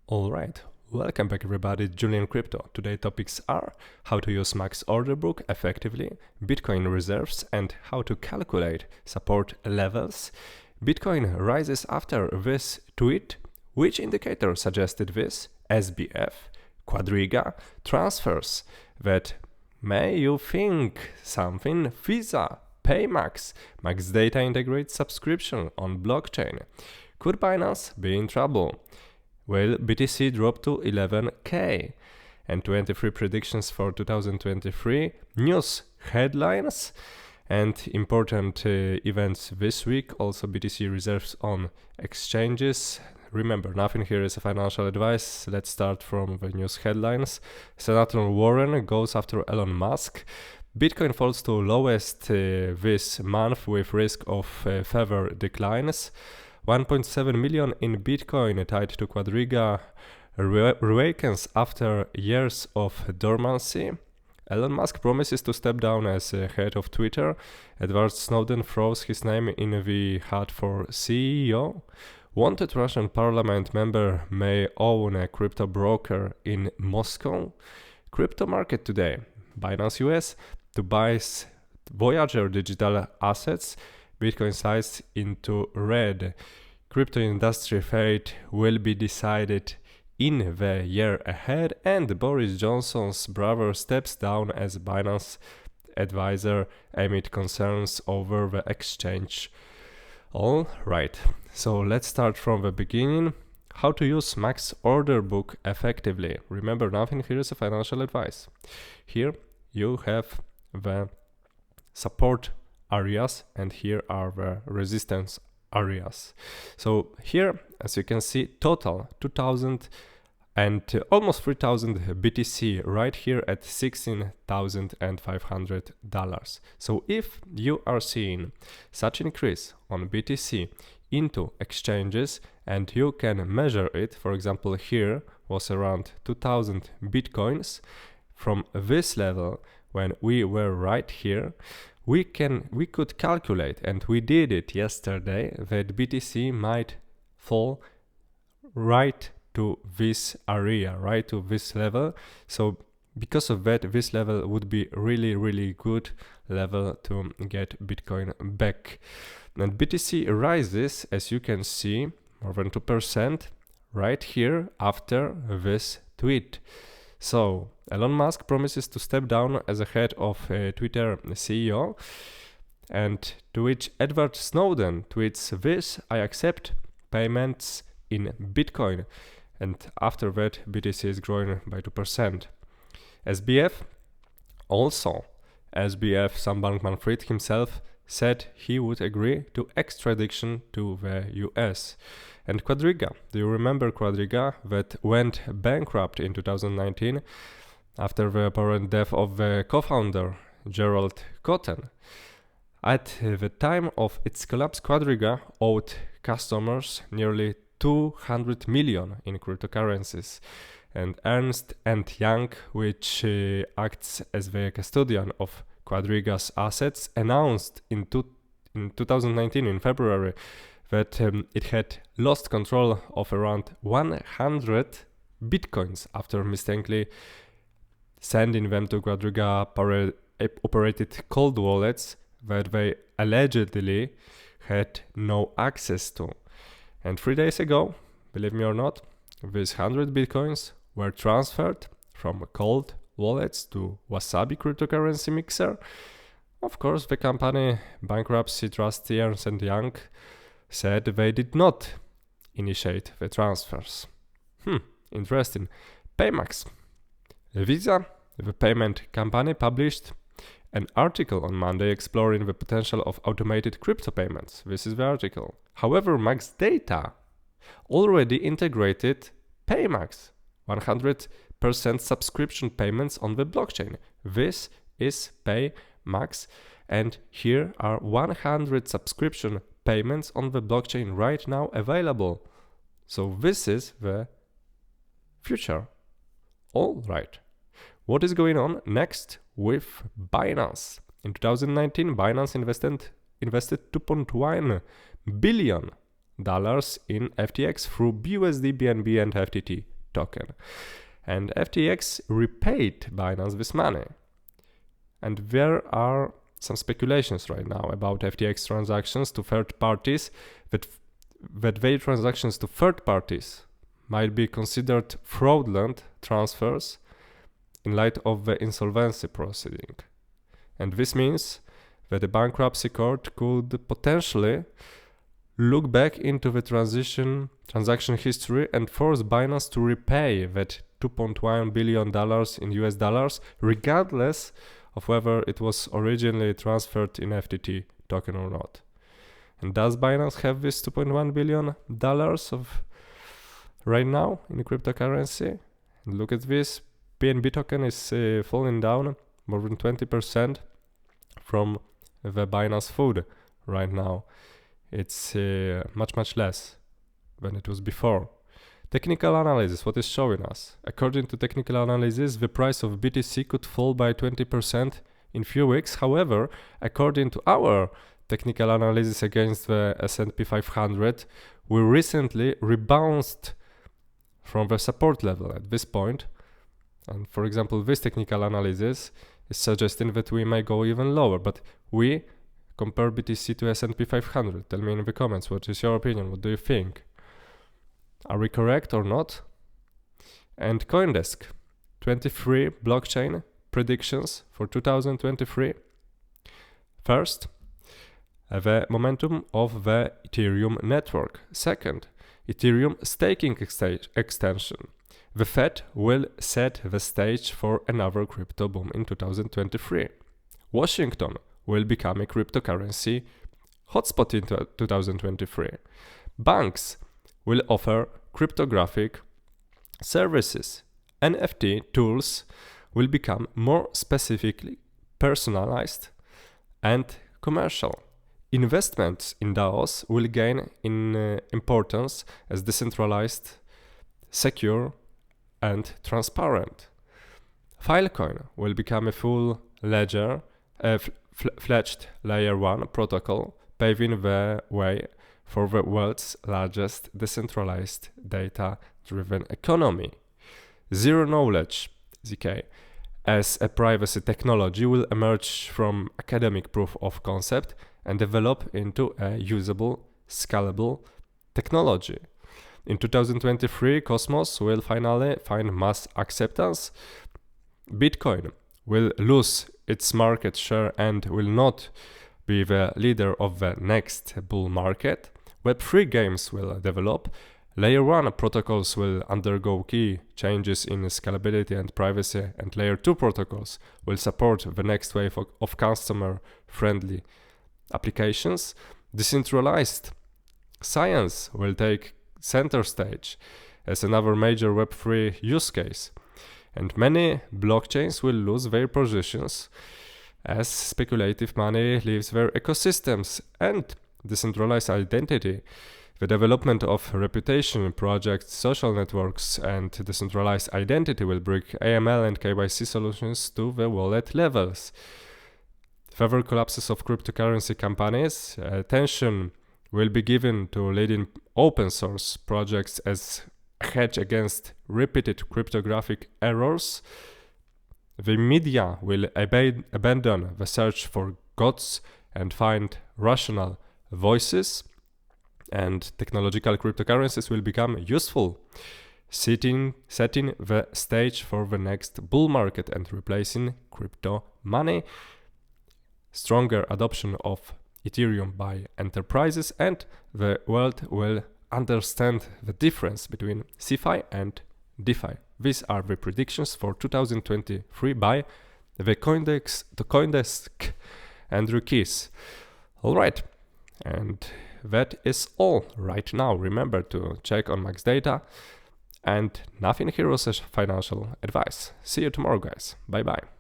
Alright, welcome back everybody, Julian Crypto. Today topics are how to use MaxOrderBook effectively, Bitcoin reserves and how to calculate support levels. Bitcoin rises after this tweet. Which indicator suggested this? SBF, Quadriga, transfers that may you think something, Visa, PayMax, MaxData integrates subscription on blockchain. Could Binance be in trouble? Will BTC drop to 11k? And 23 predictions for 2023, news headlines and important events this week. Also BTC reserves on exchanges. Remember, nothing here is a financial advice. Let's start from the news headlines. Senator Warren goes after Elon Musk. Bitcoin falls to lowest this month with risk of further declines. 1.7 million in Bitcoin tied to Quadriga reawakens after years of dormancy. Elon Musk promises to step down as head of Twitter. Edward Snowden throws his name in the hat for CEO. Wanted Russian parliament member may own a crypto broker in Moscow. Crypto market today. Binance US to buy Voyager digital assets. Bitcoin slides into red. Crypto industry fate will be decided in the year ahead, and Boris Johnson's brother steps down as Binance advisor amid concerns over the exchange. All right, so let's start from the beginning. How to use MaxOrderBook effectively. Remember, nothing here is a financial advice. Here you have the support areas and here are the resistance areas. So here, as you can see, total 2000 and almost 3000 BTC right here at $16,500. So if you are seeing such increase on BTC into exchanges and you can measure it, for example, here was around 2000 Bitcoins from this level when we were right here, we could calculate, and we did it yesterday, that BTC might fall right to this area, right to this level. So because of that, this level would be really good level to get Bitcoin back. And BTC rises, as you can see, more than 2% right here after this tweet. So Elon Musk promises to step down as a head of Twitter CEO, and to which Edward Snowden tweets this: I accept payments in Bitcoin. And after that, BTC is growing by 2%. SBF, also SBF, Sam Bankman-Fried himself said he would agree to extradition to the US. And Quadriga, do you remember Quadriga that went bankrupt in 2019 after the apparent death of the co-founder Gerald Cotten? At the time of its collapse, Quadriga owed customers nearly 200 million in cryptocurrencies. And Ernst & Young, which acts as the custodian of Quadriga's assets, announced in 2019 in February that it had lost control of around 100 Bitcoins after mistakenly sending them to Quadriga operated cold wallets that they allegedly had no access to. And 3 days ago, believe me or not, these 100 Bitcoins were transferred from cold wallets to Wasabi cryptocurrency mixer. Of course, the company bankruptcy trustee Ernst & Young said they did not initiate the transfers. Interesting. PayMax. Visa, the payment company, published an article on Monday exploring the potential of automated crypto payments. This is the article. However, MaxData already integrated PayMax, 100% subscription payments on the blockchain. This is PayMax, and here are 100 subscription payments on the blockchain right now available. So this is the future. All right. What is going on next with Binance? In 2019, Binance invested $2.1 billion in FTX through BUSD, BNB, and FTT. token. And FTX repaid Binance this money. And there are some speculations right now about FTX transactions to third parties, that their transactions to third parties might be considered fraudulent transfers in light of the insolvency proceeding. And this means that the bankruptcy court could potentially look back into the transaction history and force Binance to repay that $2.1 billion in US dollars, regardless of whether it was originally transferred in FTT token or not. And does Binance have this $2.1 billion of right now in cryptocurrency? And look at this, BNB token is falling down more than 20% from the Binance food right now. It's much less than it was before. Technical analysis, what is showing us? According to technical analysis, the price of BTC could fall by 20% in few weeks. However, according to our technical analysis against the S&P 500, we recently rebounded from the support level at this point. And for example, this technical analysis is suggesting that we may go even lower, but we compare BTC to S&P 500. Tell me in the comments, what is your opinion? What do you think? Are we correct or not? And CoinDesk, 23 blockchain predictions for 2023. First, the momentum of the Ethereum network. Second, Ethereum staking extension. The Fed will set the stage for another crypto boom in 2023. Washington will become a cryptocurrency hotspot in 2023. Banks will offer cryptographic services. NFT tools will become more specifically personalized and commercial. Investments in DAOs will gain in importance as decentralized, secure, and transparent. Filecoin will become a full ledger, fledged layer 1 protocol, paving the way for the world's largest decentralized data-driven economy. Zero knowledge, ZK, as a privacy technology will emerge from academic proof of concept and develop into a usable, scalable technology. In 2023, Cosmos will finally find mass acceptance. Bitcoin will lose its market share and will not be the leader of the next bull market. Web3 games will develop. Layer 1 protocols will undergo key changes in scalability and privacy, and Layer 2 protocols will support the next wave of customer-friendly applications. Decentralized science will take center stage as another major Web3 use case, and many blockchains will lose their positions as speculative money leaves their ecosystems. And decentralized identity, the development of reputation projects, social networks, and decentralized identity will bring AML and KYC solutions to the wallet levels. Further collapses of cryptocurrency companies, attention will be given to leading open source projects as a hedge against repeated cryptographic errors. The media will abandon the search for gods and find rational voices, and technological cryptocurrencies will become useful, setting the stage for the next bull market and replacing crypto money. Stronger adoption of Ethereum by enterprises, and the world will understand the difference between CeFi and DeFi. These are the predictions for 2023 by the CoinDesk Andrew Keys. All right, and that is all right now. Remember to check on MaxData, and nothing here was financial advice. See you tomorrow, guys. Bye bye.